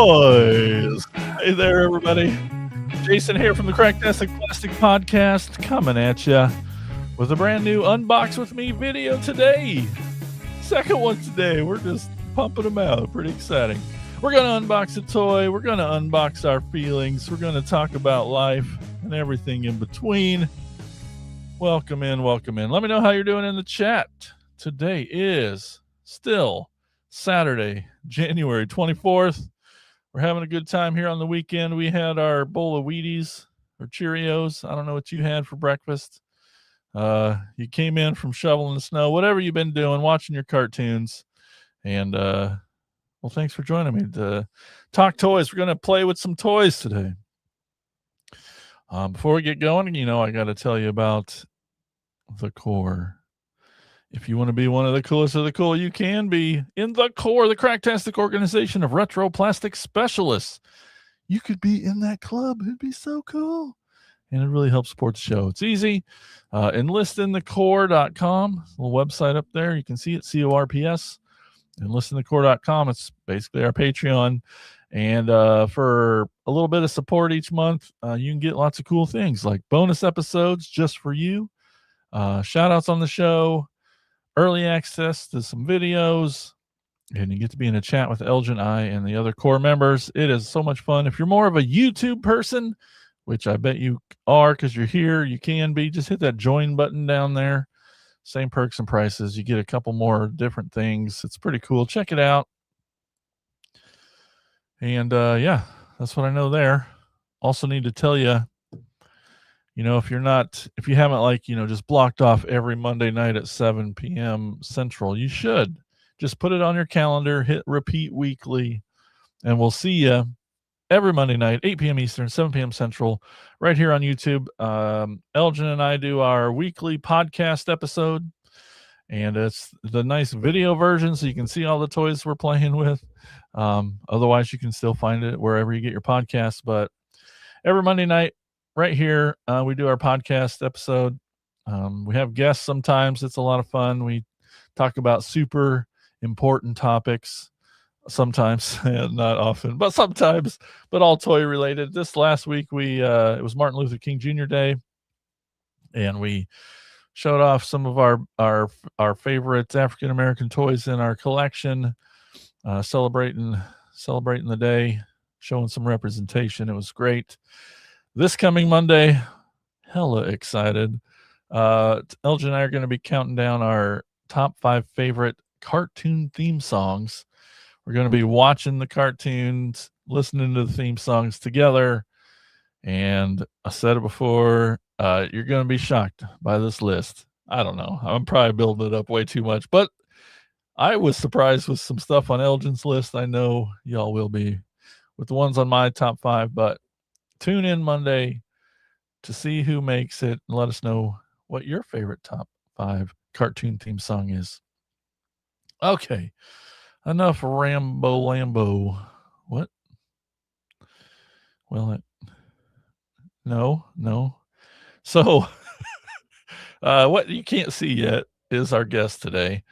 toys. Hey there, everybody. Jason here from the Cracktastic Plastic Podcast, coming at you with a brand new Unbox with Me video today. Second one today. We're just pumping them out. Pretty exciting. We're going to unbox a toy. We're going to unbox our feelings. We're going to talk about life and everything in between. Welcome in. Welcome in. Let me know how you're doing in the chat. Today is still Saturday, January 24th. We're having a good time here on the weekend. We had our bowl of Wheaties or Cheerios. I don't know what you had for breakfast. You came in from shoveling the snow, whatever you've been doing, watching your cartoons. And, well, thanks for joining me to talk toys. We're going to play with some toys today. Before we get going, I got to tell you about the core. If you want to be one of the coolest of the cool, you can be in the core, the Cracktastic organization of retro plastic specialists. You could be in that club. It'd be so cool. And it really helps support the show. It's easy. Enlistinthecore.com, a little website up there. You can see it, CORPS. Enlistinthecore.com. It's basically our Patreon. And for a little bit of support each month, you can get lots of cool things like bonus episodes just for you, shout outs on the show, early access to some videos, and you get to be in a chat with Elgin, I, and the other core members. It is so much fun. If you're more of a YouTube person, which I bet you are because you're here, you can be, just hit that join button down there. Same perks and prices. You get a couple more different things. It's pretty cool. Check it out. And yeah, that's what I know there. Also need to tell you, if you haven't just blocked off every Monday night at 7 p.m. Central, you should just put it on your calendar, hit repeat weekly, and we'll see you every Monday night, 8 p.m. Eastern, 7 p.m. Central, right here on YouTube. Elgin and I do our weekly podcast episode, and it's the nice video version so you can see all the toys we're playing with. Otherwise, you can still find it wherever you get your podcasts, but every Monday night, right here, we do our podcast episode. We have guests sometimes. It's a lot of fun. We talk about super important topics sometimes, and not often, but sometimes, but all toy related. This last week, it was Martin Luther King Jr. Day, and we showed off some of our favorite African-American toys in our collection, celebrating the day, showing some representation. It was great. This coming Monday, hella excited. Elgin and I are going to be counting down our top 5 favorite cartoon theme songs. We're going to be watching the cartoons, listening to the theme songs together. And I said it before, you're going to be shocked by this list. I don't know. I'm probably building it up way too much, but I was surprised with some stuff on Elgin's list. I know y'all will be with the ones on my top 5, but tune in Monday to see who makes it and let us know what your favorite top 5 cartoon theme song is. Okay, enough Lambo. What? Well, no. So, what you can't see yet is our guest today.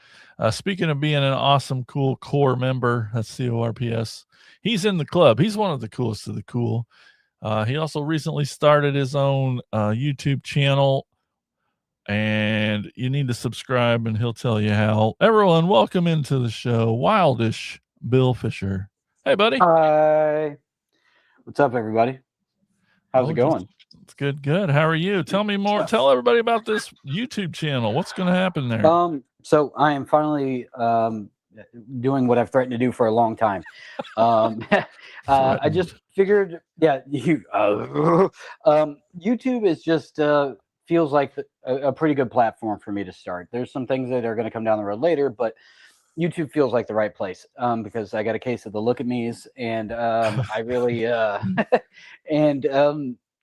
Speaking of being an awesome, cool core member, that's CORPS, he's in the club. He's one of the coolest of the cool. He also recently started his own YouTube channel, and you need to subscribe, and he'll tell you how. Everyone, welcome into the show, Wildish Bill Fisher. Hey, buddy. Hi. What's up, everybody? How's it going? It's good. How are you? Tell me more. Tell everybody about this YouTube channel. What's going to happen there? So I am finally doing what I've threatened to do for a long time. I just figured, YouTube is just feels like a pretty good platform for me to start. There's some things that are going to come down the road later, but YouTube feels like the right place because I got a case of the look at me's, and I really and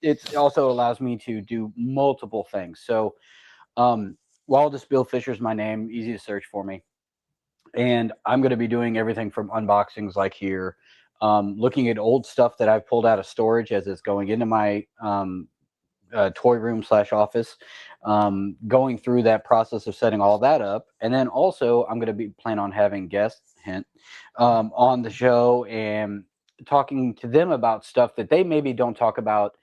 it also allows me to do multiple things. So Wildest Bill Fisher is my name, easy to search for me. And I'm going to be doing everything from unboxings like here, looking at old stuff that I've pulled out of storage as it's going into my toy room / office, going through that process of setting all that up. And then also I'm going to be plan on having guests on the show and talking to them about stuff that they maybe don't talk about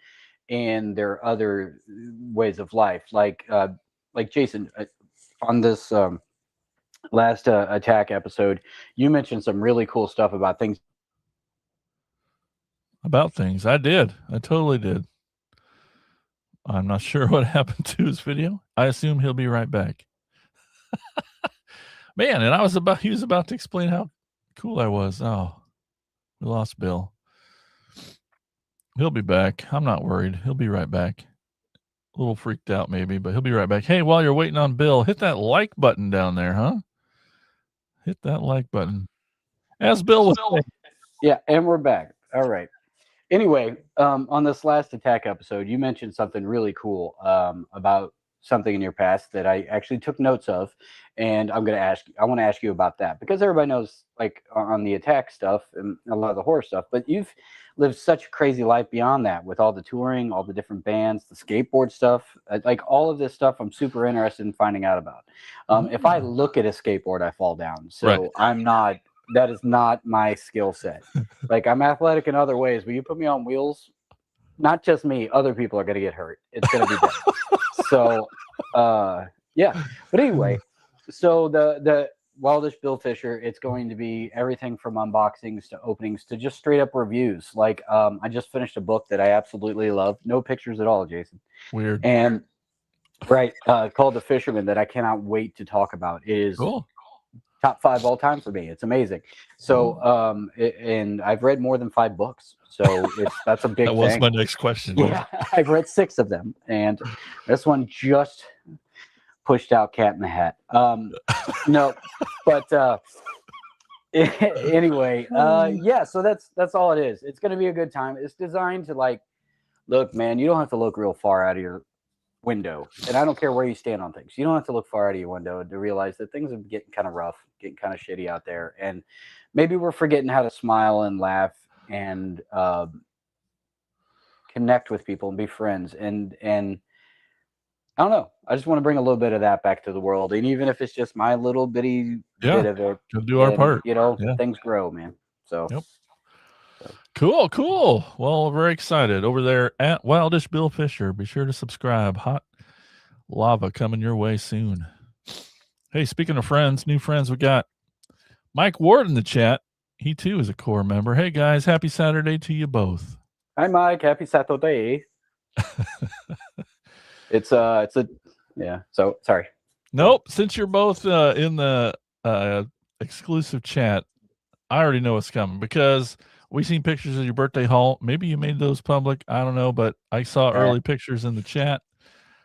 in their other ways of life. Like Jason, on this last attack episode, you mentioned some really cool stuff about things. About things. I did. I totally did. I'm not sure what happened to his video. I assume he'll be right back. Man, and he was about to explain how cool I was. Oh, we lost Bill. He'll be back. I'm not worried. He'll be right back. A little freaked out maybe, but he'll be right back. Hey, while you're waiting on Bill, hit that like button down there, huh? Hit that like button. As Bill was saying. Yeah, and we're back. All right. Anyway, on this last attack episode, you mentioned something really cool about something in your past that I actually took notes of, and I want to ask you about that, because everybody knows, like, on the attack stuff and a lot of the horror stuff, but you've lived such a crazy life beyond that, with all the touring, all the different bands, the skateboard stuff, like all of this stuff. I'm super interested in finding out about. If I look at a skateboard, I fall down. So right. That is not my skill set. Like, I'm athletic in other ways, but you put me on wheels, not just me, other people are going to get hurt. It's going to be bad. So, yeah. But anyway, so the Wildish Bill Fisher, it's going to be everything from unboxings to openings to just straight up reviews. Like, I just finished a book that I absolutely love. No pictures at all, Jason. Weird. And called The Fisherman, that I cannot wait to talk about. It is cool. Top 5 all time for me. It's amazing. So, and I've read more than 5 books. So that's a big thing. That was my next question. Yeah, I've read 6 of them, and this one just pushed out Cat in the Hat. No, but anyway, yeah. So that's all it is. It's going to be a good time. It's designed to, like, look, man, you don't have to look real far out of your window, and I don't care where you stand on things. You don't have to look far out of your window to realize that things are getting kind of rough, getting kind of shitty out there, and maybe we're forgetting how to smile and laugh and connect with people and be friends. And I don't know. I just want to bring a little bit of that back to the world, and even if it's just my little bitty bit of it, we'll do our part. You know, things grow, man. So. Yep. Cool. Well, very excited over there at Wildish Bill Fisher. Be sure to subscribe. Hot lava coming your way soon. Hey, speaking of friends, new friends, we got Mike Ward in the chat. He too is a core member. Hey guys, happy Saturday to you both. Hi Mike, happy Saturday. It's yeah. So sorry. Nope. Since you're both in the exclusive chat, I already know what's coming, because we seen pictures of your birthday haul. Maybe you made those public. I don't know, but I saw early pictures in the chat.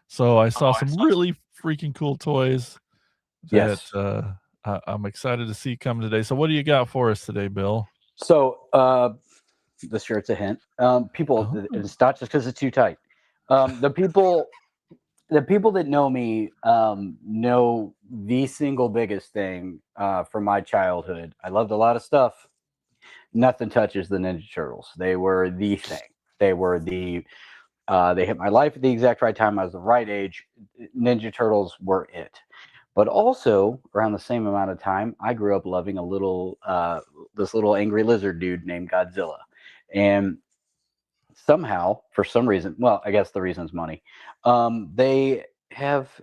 So I saw some really freaking cool toys that I'm excited to see come today. So what do you got for us today, Bill? So the shirt's a hint. People, it's not just because it's too tight. The people that know me know the single biggest thing from my childhood. I loved a lot of stuff. Nothing touches the Ninja Turtles. They were the thing. They were the they hit my life at the exact right time. I was the right age. Ninja Turtles were it. But also, around the same amount of time, I grew up loving this little angry lizard dude named Godzilla. And somehow, for some reason, well, I guess the reason is money, they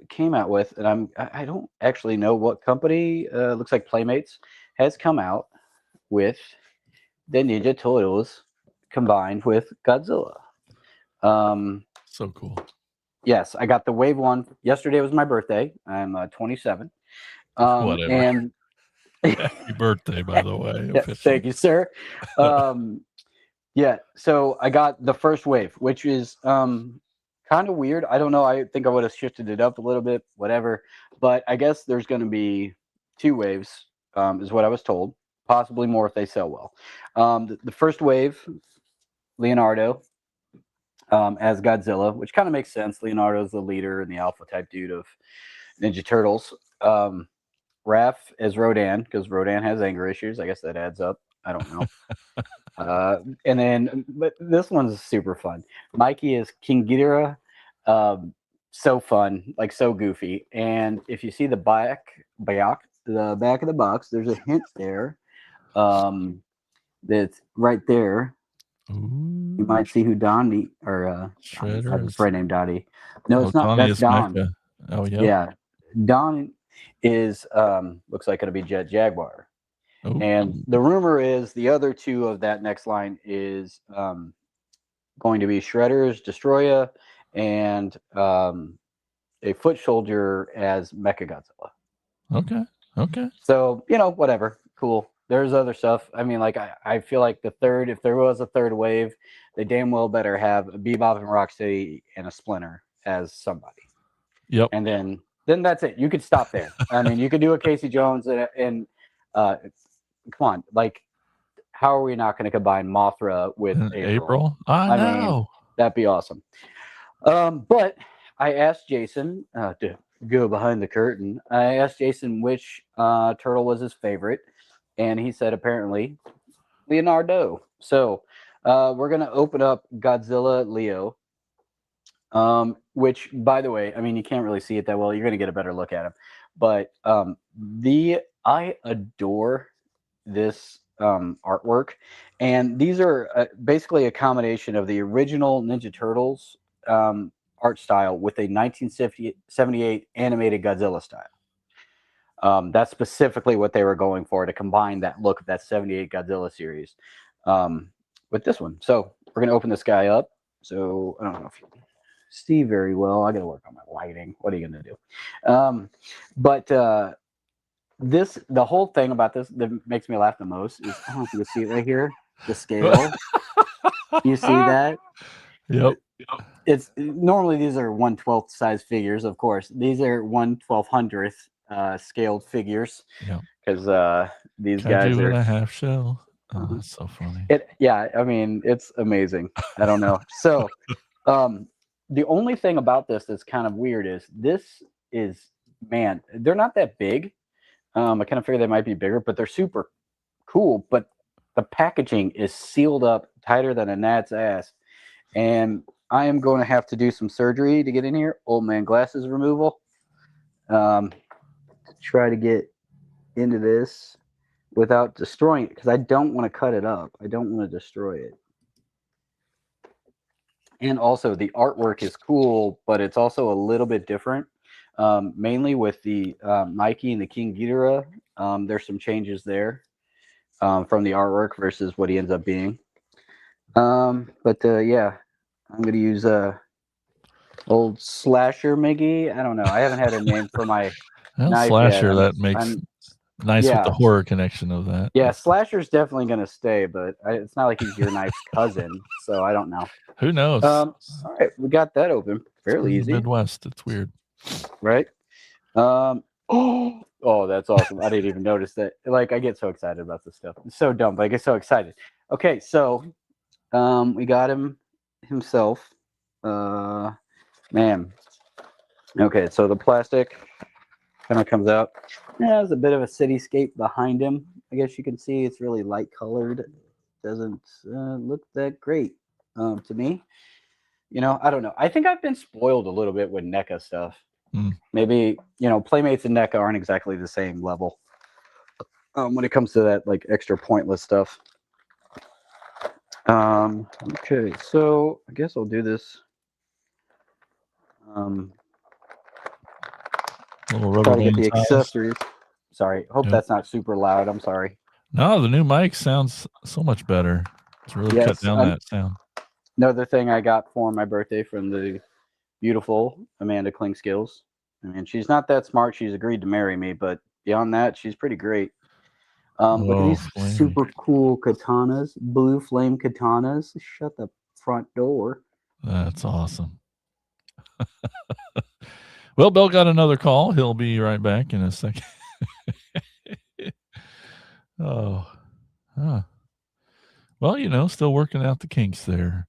came out with, and I don't actually know what company, looks like Playmates, has come out with the Ninja Turtles combined with Godzilla. So cool. Yes, I got the Wave 1. Yesterday was my birthday. I'm 27. Whatever. And happy birthday, by the way. Yeah, thank you, sir. Yeah, so I got the first wave, which is kind of weird. I don't know. I think I would have shifted it up a little bit, whatever. But I guess there's going to be 2 waves, is what I was told. Possibly more if they sell well. The first wave, Leonardo as Godzilla, which kind of makes sense. Leonardo's the leader and the alpha type dude of Ninja Turtles. Raph as Rodan, because Rodan has anger issues. I guess that adds up. I don't know. And then, but this one's super fun. Mikey is King Ghidorah. So fun, like so goofy. And if you see the back of the box, there's a hint there that's right there. Ooh, You might see who Donnie or I have a Shredders. friend named Donnie. No, Oh, it's not. Donnie That's is Don. Mecha. Oh, yep. Yeah, Don is looks like it'll be Jet Jaguar. Oh, And the rumor is the other two of that next line is going to be Shredders, Destroya, and a foot soldier as Mechagodzilla. okay. Okay. So, whatever. Cool. There's other stuff. I mean, like, I feel like the third, if there was a third wave, they damn well better have a Bebop and Rocksteady and a Splinter as somebody. Yep. And then that's it. You could stop there. I mean, you could do a Casey Jones and come on, like, how are we not going to combine Mothra with In April? April? I know. mean, that'd be awesome. But I asked Jason to go behind the curtain. I asked Jason which turtle was his favorite, and he said apparently Leonardo. So we're gonna open up Godzilla Leo. Which, by the way, I mean, you can't really see it that well. You're going to get a better look at him. But I adore this artwork. And these are basically a combination of the original Ninja Turtles art style with a 1978 animated Godzilla style. That's specifically what they were going for, to combine that look of that 78 Godzilla series with this one. So we're going to open this guy up. So I don't know if you see very well. I got to work on my lighting. What are you going to do? But the whole thing about this that makes me laugh the most is, I don't know if you can see it right here, the scale. You see that? Yep. It's normally these are 1/12 size figures, of course. These are 1/1200th scaled figures. Yep. Because these Kaiju guys with are a half shell. Oh, that's so funny. Yeah, I mean, it's amazing. I don't know. So the only thing about this that's kind of weird is man, they're not that big. I kind of figure they might be bigger, but they're super cool. But the packaging is sealed up tighter than a gnat's ass. And I am going to have to do some surgery to get in here. Old man glasses removal. To try to get into this without destroying it, because I don't want to cut it up. I don't want to destroy it. And also the artwork is cool, but it's also a little bit different. Mainly with the Mikey and the King Ghidorah. There's some changes there from the artwork versus what he ends up being. But yeah, I'm going to use old Slasher Miggy. I don't know. I haven't had a name for my knife Slasher, yet. that makes nice with the horror connection of that. Yeah, Slasher's definitely going to stay, but it's not like he's your knife's cousin, so I don't know. Who knows? All right, we got that open. Fairly easy. Midwest, it's weird. Right? Oh, that's awesome. I didn't even notice that. Like, I get so excited about this stuff. It's so dumb, but I get so excited. Okay, so we got him himself. Man. Okay, so the plastic kind of comes out. Yeah, there's a bit of a cityscape behind him. I guess you can see it's really light colored. Doesn't look that great to me. I don't know. I think I've been spoiled a little bit with NECA stuff. Maybe, Playmates and NECA aren't exactly the same level when it comes to that, like, extra pointless stuff. Okay, so I guess I'll do this. Little rubber get the tiles. accessories. Sorry, hope that's not super loud. I'm sorry. No, the new mic sounds so much better. It's really cut down that sound. Another thing I got for my birthday from the beautiful Amanda Klingskills. I mean, she's not that smart. She's agreed to marry me, but beyond that, she's pretty great. Look at these super cool katanas, blue flame katanas. Shut the front door. That's awesome. Well, Bill got another call. He'll be right back in a second. Oh. Huh. Well, still working out the kinks there.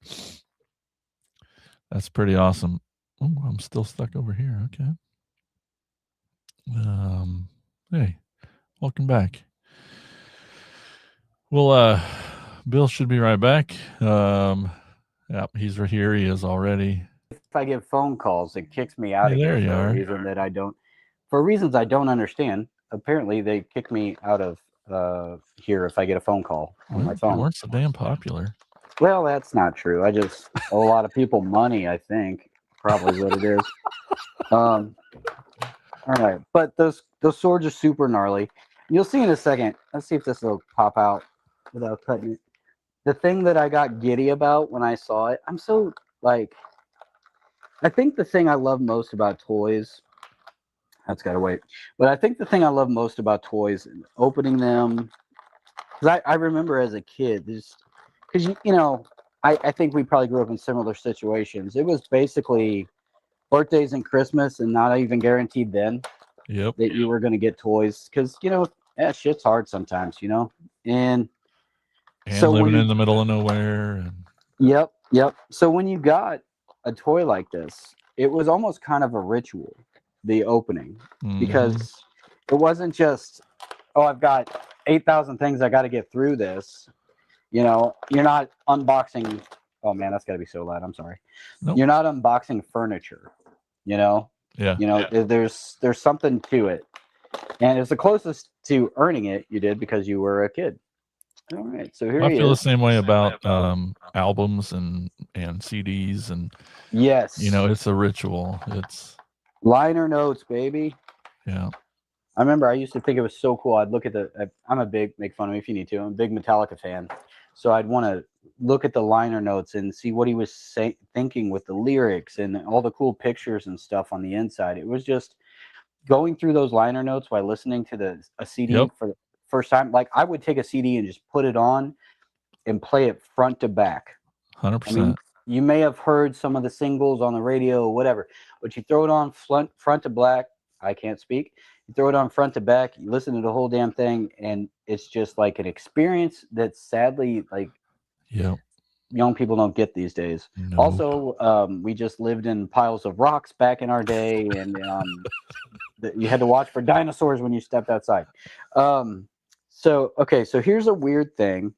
That's pretty awesome. Oh, I'm still stuck over here. Okay. Hey, welcome back. Well, Bill should be right back. Yep, he's right here. He is already. If I get phone calls, it kicks me out Hey, of there here you for are. a reason that I don't. For reasons I don't understand. Apparently, they kick me out of here if I get a phone call on my Well, you phone. weren't so damn popular. Well, that's not true. I just owe a lot of people money, I think. Probably what it is. All right. But those swords are super gnarly. You'll see in a second. Let's see if this will pop out without cutting it. The thing that I got giddy about when I saw it, I'm so like I think the thing I love most about toys, that's gotta wait. But I think the thing I love most about toys, opening them, because I remember as a kid, because I think we probably grew up in similar situations. It was basically birthdays and Christmas, and not even guaranteed then Yep. that you were going to get toys, because shit's hard sometimes, and And so living when in the middle of nowhere. And yep. So when you got a toy like this, it was almost kind of a ritual, the opening, because it wasn't just, oh, I've got 8,000 things I got to get through this. You're not unboxing. Oh man, that's got to be so loud. I'm sorry. Nope. You're not unboxing furniture. Yeah. There's something to it, and it's the closest to earning it you did because you were a kid. All right, so here I he feel the is. same way about albums and CDs, and Yes, it's a ritual. It's liner notes, baby. yeah. I remember I used to think it was so cool. I'd look at I'm a big, make fun of me if you need to, I'm a big Metallica fan. So I'd want to look at the liner notes and see what he was thinking with the lyrics and all the cool pictures and stuff on the inside. It was just going through those liner notes while listening to a CD for the first time. Like I would take a CD and just put it on and play it front to back. 100%. I mean, you may have heard some of the singles on the radio or whatever, but you throw it on front to black. I can't speak. You throw it on front to back, you listen to the whole damn thing, and it's just like an experience that sadly, like, young people don't get these days. Nope. Also, we just lived in piles of rocks back in our day, and you had to watch for dinosaurs when you stepped outside. So here's a weird thing.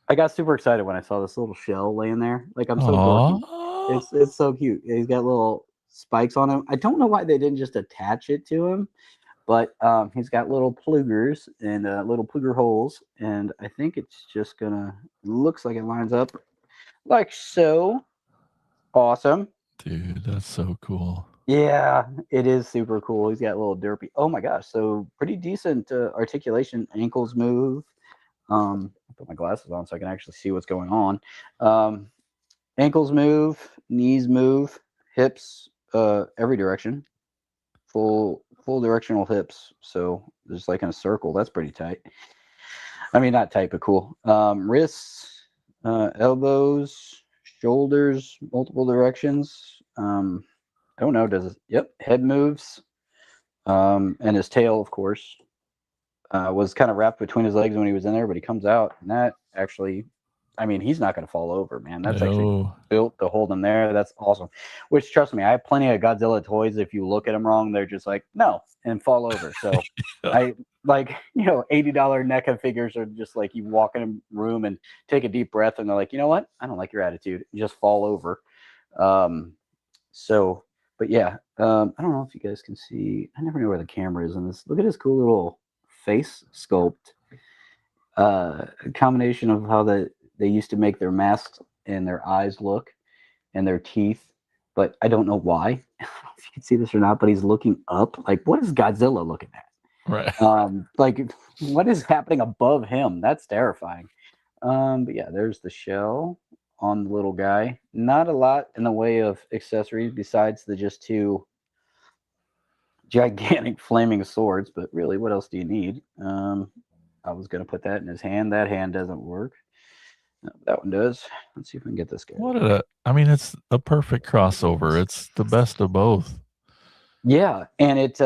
I got super excited when I saw this little shell laying there. Like, I'm so dorky. It's so cute. He's got little spikes on him. I don't know why they didn't just attach it to him, but he's got little plugers and little pluger holes, and I think it's just looks like it lines up like so. Awesome. Dude, that's so cool. Yeah, it is super cool. He's got a little derpy. Oh my gosh, so pretty decent articulation. Ankles move. I'll put my glasses on so I can actually see what's going on. Ankles move, knees move, hips every direction. Full directional hips. So just like in a circle. That's pretty tight. I mean, not tight, but cool. Wrists, elbows, shoulders, multiple directions. I don't know. Head moves. And his tail, of course, was kind of wrapped between his legs when he was in there, but he comes out, and that actually, I mean, he's not going to fall over, man. That's actually built to hold him there. That's awesome. Which, trust me, I have plenty of Godzilla toys. If you look at them wrong, they're just like, no, and fall over. So I like, $80 NECA figures are just like, you walk in a room and take a deep breath, and they're like, you know what? I don't like your attitude. You just fall over. But yeah, I don't know if you guys can see. I never know where the camera is in this. Look at this cool little face sculpt. A combination of how they used to make their masks and their eyes look and their teeth, but I don't know why. I don't know if you can see this or not, but he's looking up. Like, what is Godzilla looking at? Right. Like, what is happening above him? That's terrifying. But yeah, there's the shell on the little guy. Not a lot in the way of accessories besides the just two gigantic flaming swords, but really, what else do you need? I was going to put that in his hand. That hand doesn't work. No, that one does. Let's see if we can get this guy. I mean, it's a perfect crossover. It's the best of both. Yeah, and it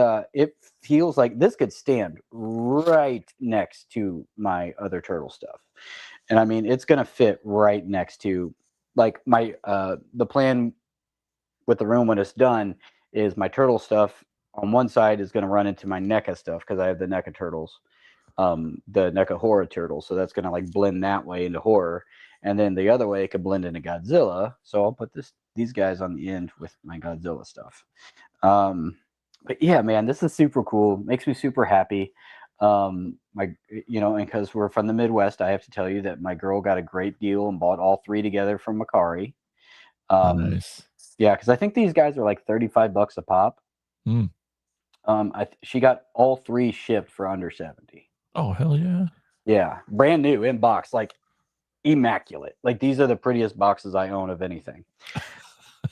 feels like this could stand right next to my other turtle stuff. And I mean, it's going to fit right next to, like, my the plan with the room when it's done is my turtle stuff on one side is going to run into my NECA stuff because I have the NECA turtles, the NECA horror turtles. So that's going to like blend that way into horror. And then the other way it could blend into Godzilla. So I'll put these guys on the end with my Godzilla stuff. But yeah, man, this is super cool. Makes me super happy. and because we're from the Midwest, I have to tell you that my girl got a great deal and bought all 3 together from Macari. Nice. Yeah, because I think these guys are like $35 a pop. Mm. She got all 3 shipped for under 70. Oh, hell yeah. Yeah, brand new in box, like immaculate. Like these are the prettiest boxes I own of anything.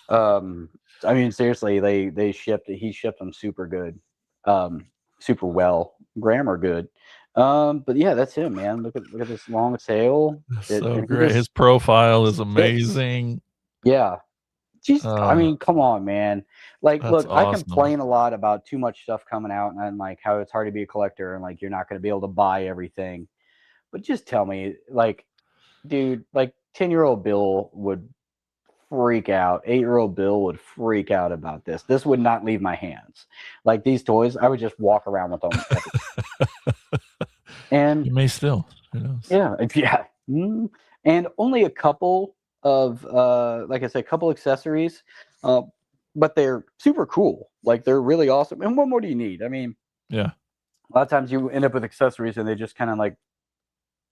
I mean, seriously, he shipped them super good, super well, grammar good. But yeah, that's him, man. Look at this long tail. So And he great. His just profile is fits. amazing. Yeah. I mean, come on, man. Like, That's look, I awesome. complain a lot about too much stuff coming out and like how it's hard to be a collector and like you're not going to be able to buy everything. But just tell me, like, dude, like 10-year-old Bill would freak out. 8-year-old Bill would freak out about this. This would not leave my hands. Like these toys, I would just walk around with them. And You may still. Who knows? yeah, yeah. And only a couple of, like I said, a couple accessories, but they're super cool. Like they're really awesome. And what more do you need? I mean, yeah. A lot of times you end up with accessories and they just kind of like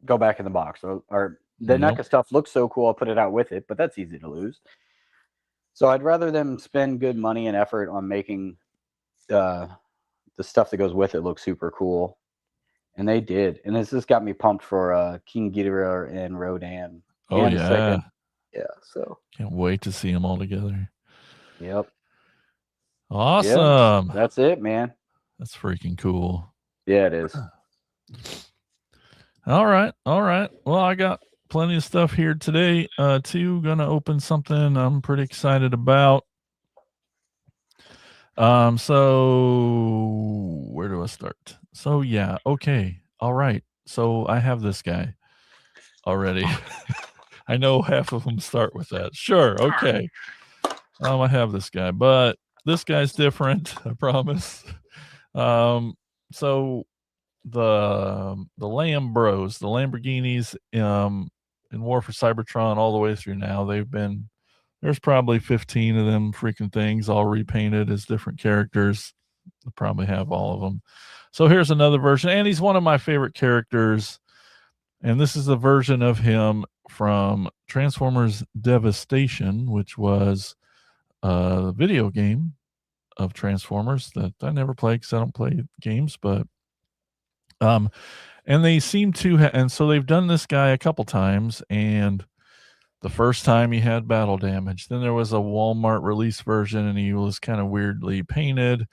go back in the box. Or the NECA stuff looks so cool, I'll put it out with it, but that's easy to lose. So I'd rather them spend good money and effort on making the stuff that goes with it look super cool. And they did. And this got me pumped for King Ghidorah and Rodan. Oh, and yeah. A second. Yeah, so. Can't wait to see them all together. Yep. Awesome. Yep. That's it, man. That's freaking cool. Yeah, it is. All right. Well, I got plenty of stuff here today, too. Gonna open something I'm pretty excited about. So where do I start? So yeah, okay. All right. So I have this guy already. I know half of them start with that. Sure, okay. I have this guy, but this guy's different, I promise. So the Lamb Bros, the Lamborghinis, in War for Cybertron all the way through now, there's probably 15 of them freaking things all repainted as different characters. I probably have all of them. So here's another version, and he's one of my favorite characters. And this is a version of him from Transformers Devastation, which was a video game of Transformers that I never played because I don't play games, but and they seem to and so they've done this guy a couple times, and the first time he had battle damage. Then there was a Walmart release version and he was kind of weirdly painted.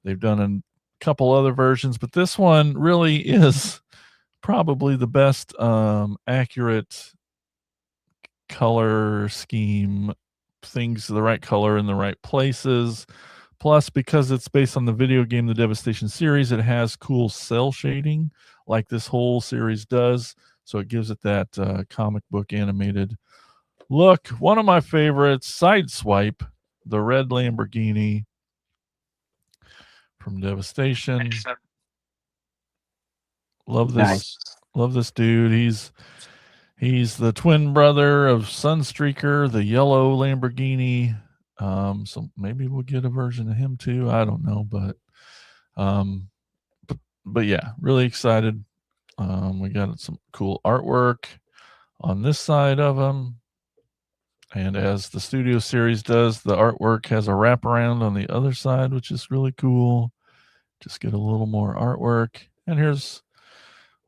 They've done a couple other versions, but this one really is probably the best accurate color scheme, things the right color in the right places. Plus, because it's based on the video game, the Devastation series, it has cool cell shading like this whole series does. So it gives it that comic book animated look. One of my favorites, Sideswipe, the red Lamborghini from Devastation. Love this. Nice. Love this dude. He's the twin brother of Sunstreaker, the yellow Lamborghini. So maybe we'll get a version of him too. I don't know, but yeah, really excited. We got some cool artwork on this side of him. And as the studio series does, the artwork has a wraparound on the other side, which is really cool. Just get a little more artwork. And here's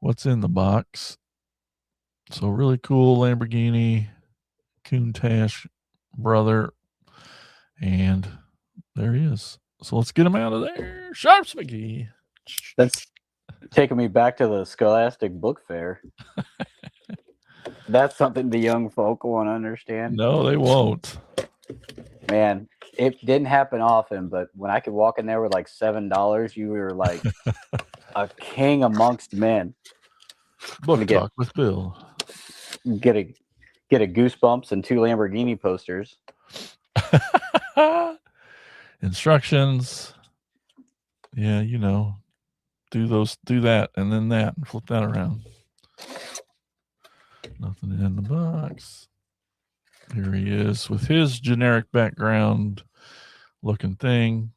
what's in the box. So really cool Lamborghini, Countach brother. And there he is. So let's get him out of there. Sharps McGee. That's taking me back to the Scholastic Book Fair. That's something the young folk won't understand. No, they won't. Man, it didn't happen often, but when I could walk in there with like $7, you were like a king amongst men. Book talk with Bill. Get a Goosebumps and 2 Lamborghini posters. Instructions. Yeah, do that, and then that, and flip that around. Nothing in the box. Here he is with his generic background looking thing.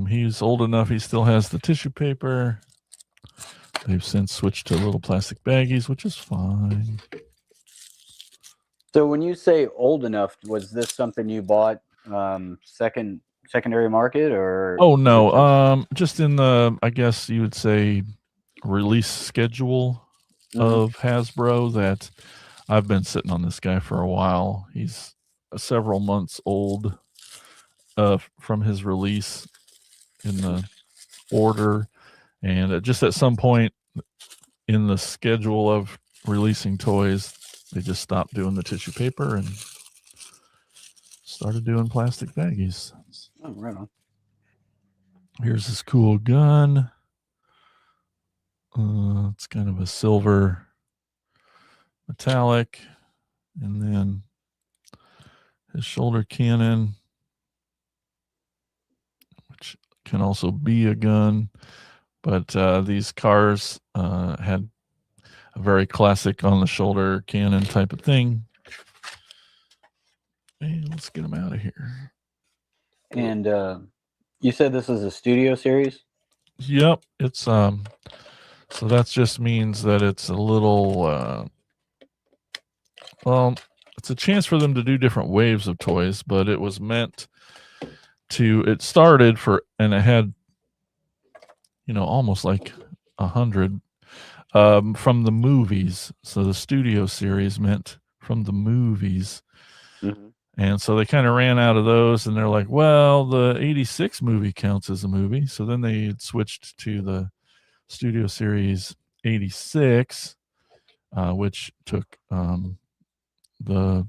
He's old enough. He still has the tissue paper. they've since switched to little plastic baggies, which is fine. So when you say old enough, was this something you bought secondary market, or Oh was it no, just in the, I guess you would say, release schedule of Hasbro, that I've been sitting on this guy for a while. He's several months old from his release in the order, and just at some point in the schedule of releasing toys, they just stopped doing the tissue paper and started doing plastic baggies. Oh, right on. Here's this cool gun. It's kind of a silver metallic, and then his shoulder cannon, which can also be a gun. But these cars had a very classic on the shoulder cannon type of thing. And let's get them out of here. And you said this is a studio series? Yep, it's so that just means that it's a little well, it's a chance for them to do different waves of toys, but it was meant to, it started for, and it had, almost like 100 from the movies. So the studio series meant from the movies. And so they kind of ran out of those, and they're like, well, the 86 movie counts as a movie. So then they switched to the studio series 86, which took the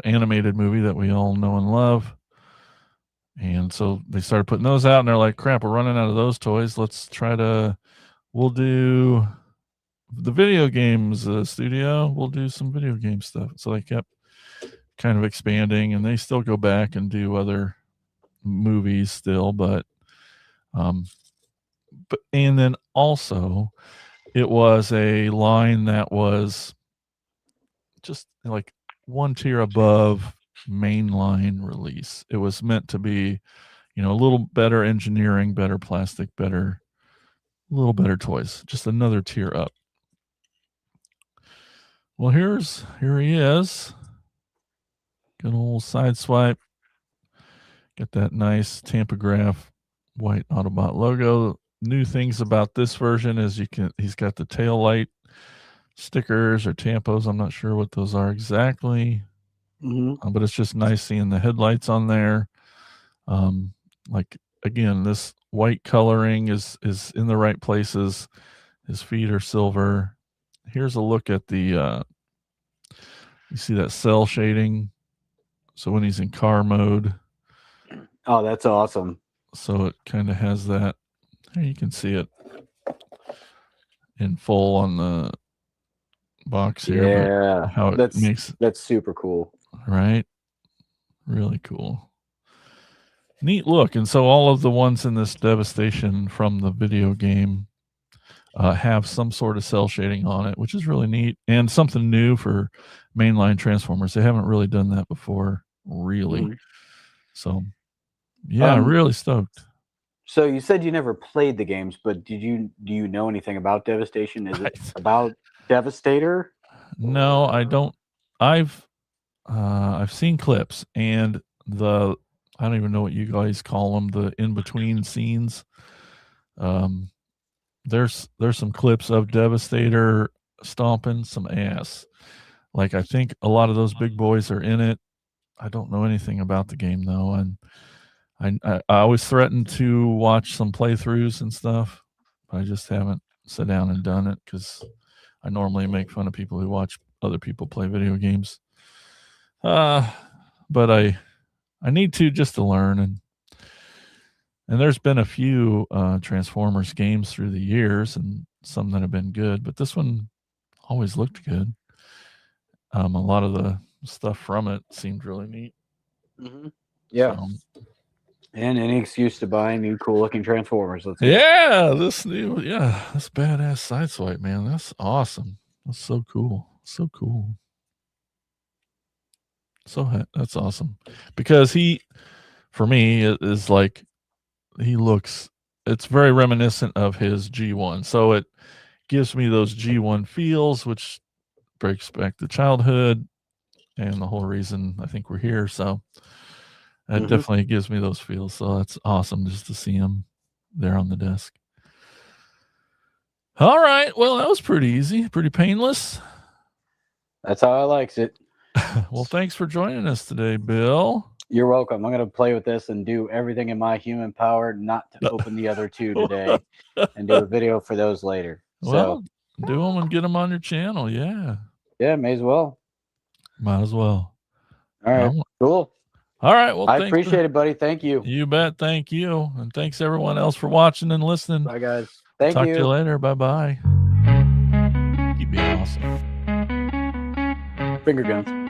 animated movie that we all know and love. And so they started putting those out, and they're like, crap, we're running out of those toys. We'll do the video games studio. We'll do some video game stuff. So they kept kind of expanding, and they still go back and do other movies still, but and then also it was a line that was just like one tier above mainline release. It was meant to be, a little better engineering, better plastic, a little better toys, just another tier up. Well, here he is. Good old Sideswipe. Got that nice Tampograph white Autobot logo. New things about this version is he's got the tail light stickers or tampos. I'm not sure what those are exactly, but it's just nice seeing the headlights on there. Like, again, this white coloring is in the right places. His feet are silver. Here's a look at the you see that cell shading. So when he's in car mode. Oh, that's awesome. So it kind of has that. Here you can see it in full on the box here. Yeah, how it that's super cool. Right? Really cool. Neat look. And so all of the ones in this Devastation from the video game have some sort of cell shading on it, which is really neat and something new for mainline Transformers. They haven't really done that before, really. So, yeah, really stoked. So you said you never played the games, but do you know anything about Devastation? Is it about Devastator? No, I don't. I've seen clips, and I don't even know what you guys call them, the in between scenes. There's some clips of Devastator stomping some ass. Like, I think a lot of those big boys are in it. I don't know anything about the game though, and I always threaten to watch some playthroughs and stuff, but I just haven't sat down and done it because I normally make fun of people who watch other people play video games. But I need to, just to learn, and there's been a few Transformers games through the years, and some that have been good, but this one always looked good. A lot of the stuff from it seemed really neat. Yeah. So, and any excuse to buy new cool looking Transformers. Let's go. This badass Sideswipe, man. That's awesome. That's so cool. So cool. So that's awesome. Because he, for me, is like, he looks it's very reminiscent of his G1. So it gives me those G1 feels, which breaks back to childhood and the whole reason I think we're here. So it definitely gives me those feels. So that's awesome just to see him there on the desk. All right. Well, that was pretty easy, pretty painless. That's how I likes it. Well, thanks for joining us today, Bill. You're welcome. I'm going to play with this and do everything in my human power not to open the other two today and do a video for those later. Well, So do them and get them on your channel. Yeah. Yeah, may as well. Might as well. All right. Cool. All right. Well, I appreciate it, buddy. Thank you. You bet. Thank you. And thanks everyone else for watching and listening. Bye, guys. Thank Talk you. to you later. Bye-bye. Keep being awesome. Finger guns.